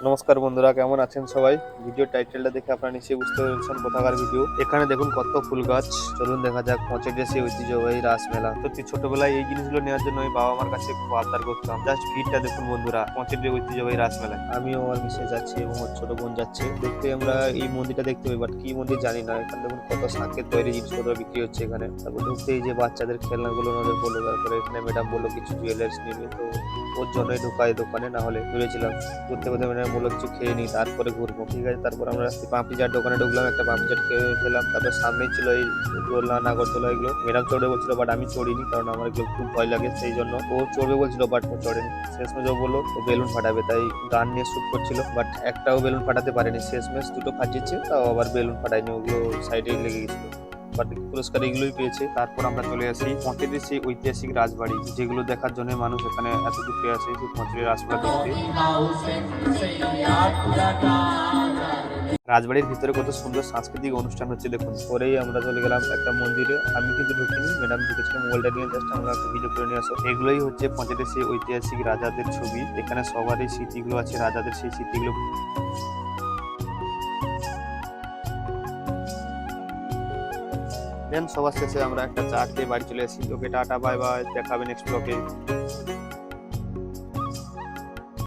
নমস্কার বন্ধুরা, কেমন আছেন সবাই? ভিডিও টাইটেলটা দেখে আপনারা নিশ্চয়ই বুঝতে পেরেছেন কোথাকার ভিডিও। এখানে দেখুন কত ফুল গাছ। চলুন দেখা যাক পৌঁছে সেই ঐতিহ্যবাহী রাসমেলা। সত্যি ছোটবেলায় এই জিনিসগুলো নেওয়ার জন্য আমি বাবা মার কাছে খুব আবদার করতাম। জাস্ট ভিড়টা দেখুন বন্ধুরা, পৌঁছে ঐতিহ্যবাহী রাসমেলায় আমিও আমার মিসেস যাচ্ছি এবং ওর ছোট বোন যাচ্ছে। দেখতে আমরা এই মন্দিরটা দেখতে পাই, বাট কি মন্দির জানি না। এখানে দেখুন কত শাঁখের তৈরি জিনিসপত্র বিক্রি হচ্ছে এখানে। তারপর ঢুকতেই যে বাচ্চাদের খেলনাগুলো ওদের বললো, তারপরে এখানে ম্যাডাম বললো কিছু জুয়েলার্স নিবে, তো ওর জন্যই ঢোকায় দোকানে, না হলে ঘুরেছিলাম ঘুরতে ঘুরতে। মানে বললো কিছু খেয়ে নিই তারপরে ঘুরবো। ঠিক আছে, তারপর আমরা পাপড়ি চাট দোকানে ঢুকলাম, একটা পাপড়ি চাট খেলাম। তারপর সামনেই ছিল এই দোলনা নাগরদোলা, এগুলো ম্যাডাম চড়বে বলছিল, বাট আমি চড়িনি, কারণ আমার এগুলো খুব ভয় লাগে। সেই জন্য ও চড়বে বলছিল, বাট ও চড়েনি। শেষমেশ ও বললো ও বেলুন ফাটাবে, তাই গান নিয়ে শুট করছিল, বাট একটাও বেলুন ফাটাতে পারেনি। শেষমেশ দুটো ফাটিয়েছে, তাও আবার বেলুন ফাটায়নি, ওগুলো সাইডে লেগে গেছিল। বাট পুরস্কার এগুলোই পেয়েছে। তারপর আমরা চলে আসি পঁচাত্তর সেই ঐতিহাসিক রাজবাড়ি, যেগুলো দেখার জন্য মানুষ এখানে এত দূরে আসে সেই পঁচাত্তর রাজবাড়ি দেখতে। রাজবাড়ির ভিতরে কত সুন্দর সাংস্কৃতিক অনুষ্ঠান হচ্ছে দেখুন। পরেই আমরা চলে গেলাম একটা মন্দিরে। আমি কিন্তু ঢুকিনি, ম্যাডাম ঢুকেছিল মোবাইলটা নিয়ে, জাস্ট আমরা একটা ভিডিও করে নিয়ে আসো। এগুলোই হচ্ছে পঁচাত্তর সেই ঐতিহাসিক রাজাদের ছবি। এখানে সবারই স্মৃতিগুলো আছে, রাজাদের সেই স্মৃতিগুলো। দেন সবার শেষে আমরা একটা চা খেয়ে বাড়ি চলে আসি। ওকে টাটা, বাই বাই, দেখা হবে নেক্সট ব্লগে।